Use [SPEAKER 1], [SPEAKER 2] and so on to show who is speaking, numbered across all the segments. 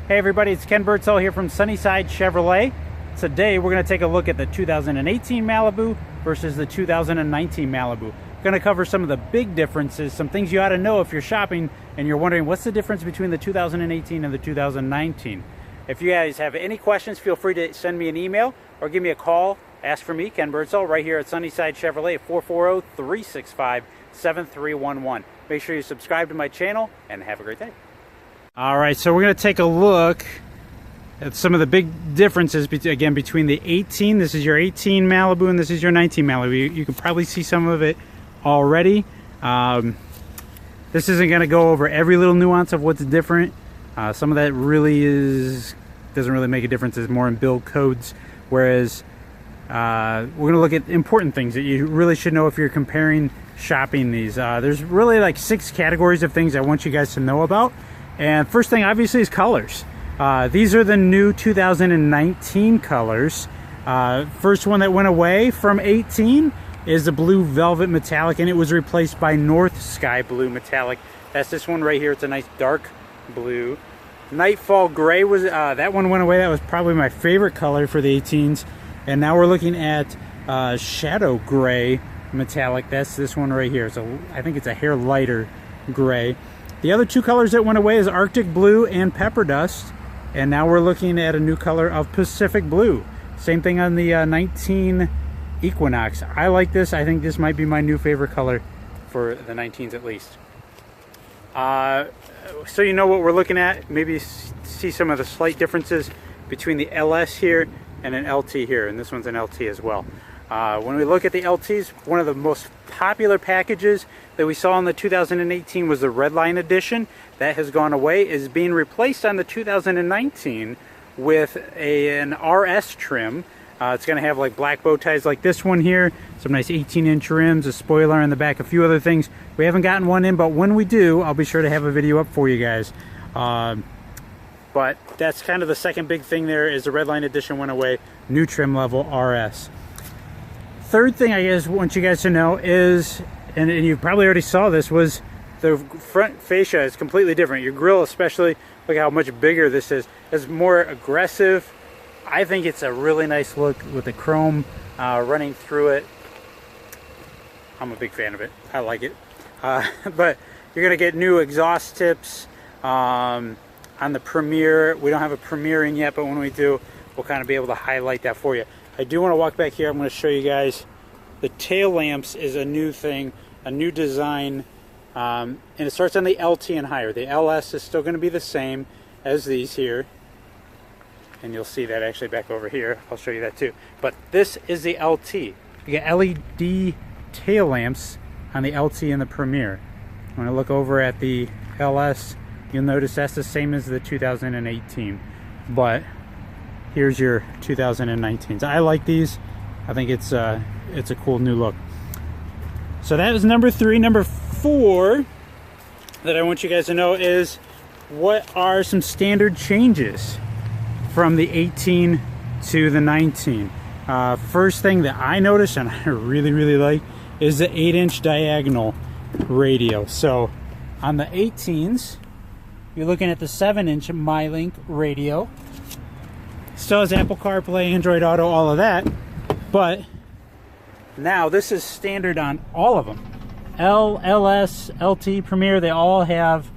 [SPEAKER 1] Hey everybody, it's Ken Birdsall here from Sunnyside Chevrolet. Today we're going to take a look at the 2018 Malibu versus the 2019 Malibu. We're going to cover some of the big differences, some things you ought to know if you're shopping and you're wondering what's the difference between the 2018 and the 2019. If you guys have any questions, feel free to send me an email or give me a call. Ask for me, Ken Birdsall, right here at Sunnyside Chevrolet at 440-365-7311. Make sure you subscribe to my channel and have a great day. All right, so we're going to take a look at some of the big differences, again, between the 18, this is your 18 Malibu, and this is your 19 Malibu. You can probably see some of it already. This isn't going to go over every little nuance of what's different. Some of that really doesn't really make a difference. It's more in build codes, whereas we're going to look at important things that you really should know if you're comparing shopping these. There's really like 6 categories of things I want you guys to know about. And first thing, obviously, is colors. These are the new 2019 colors. First one that went away from 18 is the blue velvet metallic, and it was replaced by Northsky Blue metallic. That's this one right here. It's a nice dark blue. Nightfall Gray was that one went away. That was probably my favorite color for the 18s. And now we're looking at Shadow Gray metallic. That's this one right here. So I think it's a hair lighter gray. The other 2 colors that went away is Arctic Blue and Pepperdust, and now we're looking at a new color of Pacific Blue. Same thing on the 19 Equinox. I like this. I think this might be my new favorite color for the 19s at least. So you know what we're looking at. Maybe see some of the slight differences between the LS here and an LT here, and this one's an LT as well. When we look at the LTs, one of the most popular packages that we saw in the 2018 was the Redline Edition. That has gone away, is being replaced on the 2019 with an RS trim. It's going to have like black bow ties like this one here, some nice 18-inch rims, a spoiler in the back, a few other things. We haven't gotten one in, but when we do, I'll be sure to have a video up for you guys. But that's kind of the second big thing there, is the Redline Edition went away, new trim level RS. Third thing I guess want you guys to know is, and you probably already saw this, was the front fascia is completely different. Your grille especially, look how much bigger this is. It's more aggressive. I think it's a really nice look with the chrome running through it. I'm a big fan of it. I like it. But you're going to get new exhaust tips on the Premier. We don't have a Premier in yet, but when we do, we'll kind of be able to highlight that for you. I do want to walk back here. I'm going to show you guys the tail lamps is a new thing, a new design, and it starts on the LT and higher. The LS is still going to be the same as these here, and you'll see that actually back over here. I'll show you that too. But this is the LT. You get LED tail lamps on the LT and the Premier. When I look over at the LS, you'll notice that's the same as the 2018, but here's your 2019s. I like these. I think it's a cool new look. So that was number 3. Number 4 that I want you guys to know is what are some standard changes from the 18 to the 19. First thing that I noticed, and I really like, is the 8-inch diagonal radio. So on the 18s, you're looking at the 7-inch MyLink radio. Still has Apple CarPlay, Android Auto, all of that, but now this is standard on all of them. L, LS, LT, Premier, they all have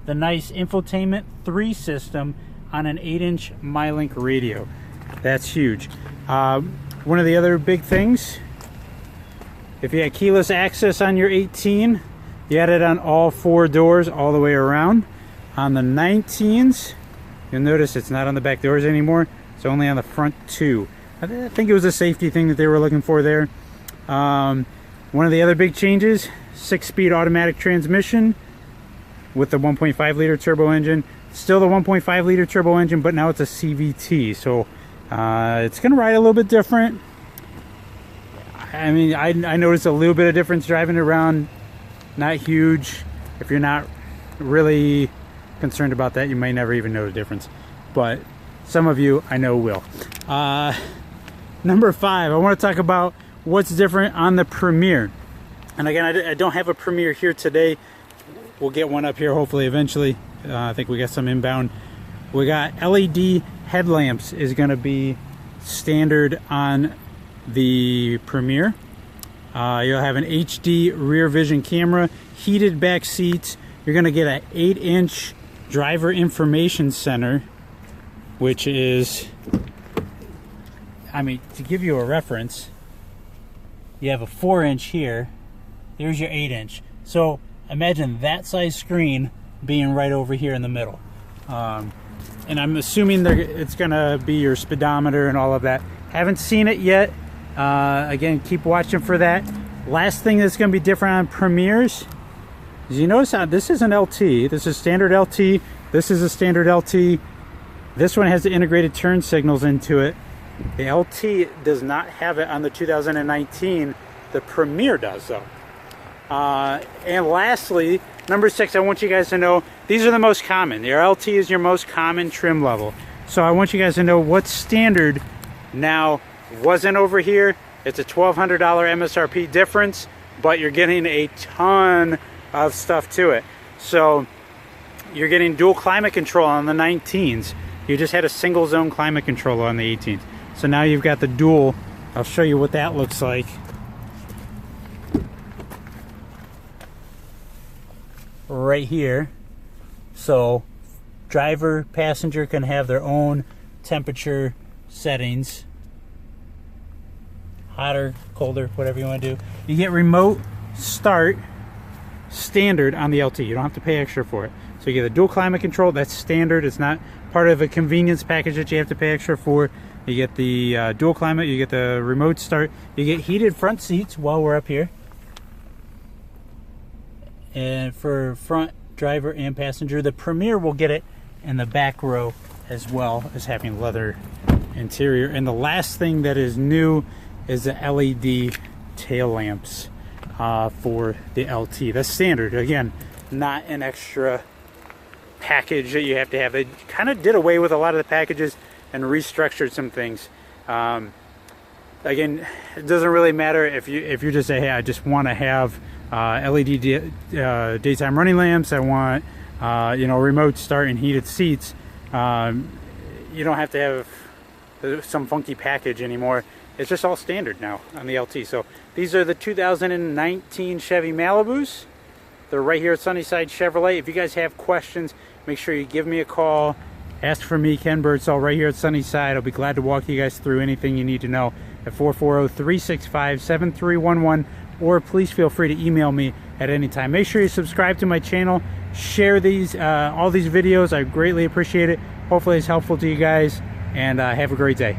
[SPEAKER 1] the nice Infotainment 3 system on an 8-inch MyLink radio. That's huge. One of the other big things, if you had keyless access on your 18, you had it on all 4 doors all the way around. On the 19s, you'll notice it's not on the back doors anymore. It's only on the front 2. I think it was a safety thing that they were looking for there. One of the other big changes, 6-speed automatic transmission with the 1.5 liter turbo engine. Still the 1.5 liter turbo engine, but now it's a CVT. So it's going to ride a little bit different. I mean, I noticed a little bit of difference driving around. Not huge. If you're not really concerned about that, you might never even know the difference. But some of you, I know, will. Number 5, I want to talk about what's different on the Premier. And again, I don't have a Premier here today. We'll get one up here hopefully eventually. I think we got some inbound. We got LED headlamps is going to be standard on the Premier. You'll have an HD rear vision camera, heated back seats. You're going to get an 8-inch driver information center, which is, I mean, to give you a reference, you have a 4-inch here. Here's your 8-inch. So imagine that size screen being right over here in the middle. And I'm assuming it's going to be your speedometer and all of that. Haven't seen it yet. Again, keep watching for that. Last thing that's going to be different on Premiers is, you notice how this is an LT. This is standard LT. This is a standard LT. This one has the integrated turn signals into it. The LT does not have it on the 2019. The Premier does, though. And lastly, number 6, I want you guys to know these are the most common. Your LT is your most common trim level. So I want you guys to know what's standard now wasn't over here. It's a $1,200 MSRP difference, but you're getting a ton of stuff to it. So you're getting dual climate control on the 19s. You just had a single zone climate control on the 18s. So now you've got the dual. I'll show you what that looks like. Right here. So driver, passenger can have their own temperature settings. Hotter, colder, whatever you want to do. You get remote start standard on the LT. You don't have to pay extra for it. So you get the dual climate control. That's standard. It's not part of a convenience package that you have to pay extra for. You get the dual climate. You get the remote start. You get heated front seats while we're up here. And for front driver and passenger, the Premier will get it in the back row as well as having leather interior. And the last thing that is new is the LED tail lamps for the LT. That's standard. Again, not an extra package that you have to have. They kind of did away with a lot of the packages and restructured some things. Again, it doesn't really matter if you just say, hey, I just want to have LED daytime running lamps. I want remote start and heated seats. You don't have to have some funky package anymore. It's just all standard now on the LT. So these are the 2019 Chevy Malibus. They're right here at Sunnyside Chevrolet. If you guys have questions, make sure you give me a call. Ask for me, Ken Birdsall, right here at Sunnyside. I'll be glad to walk you guys through anything you need to know at 440-365-7311, or please feel free to email me at any time. Make sure you subscribe to my channel. Share these all these videos. I greatly appreciate it. Hopefully it's helpful to you guys, and have a great day.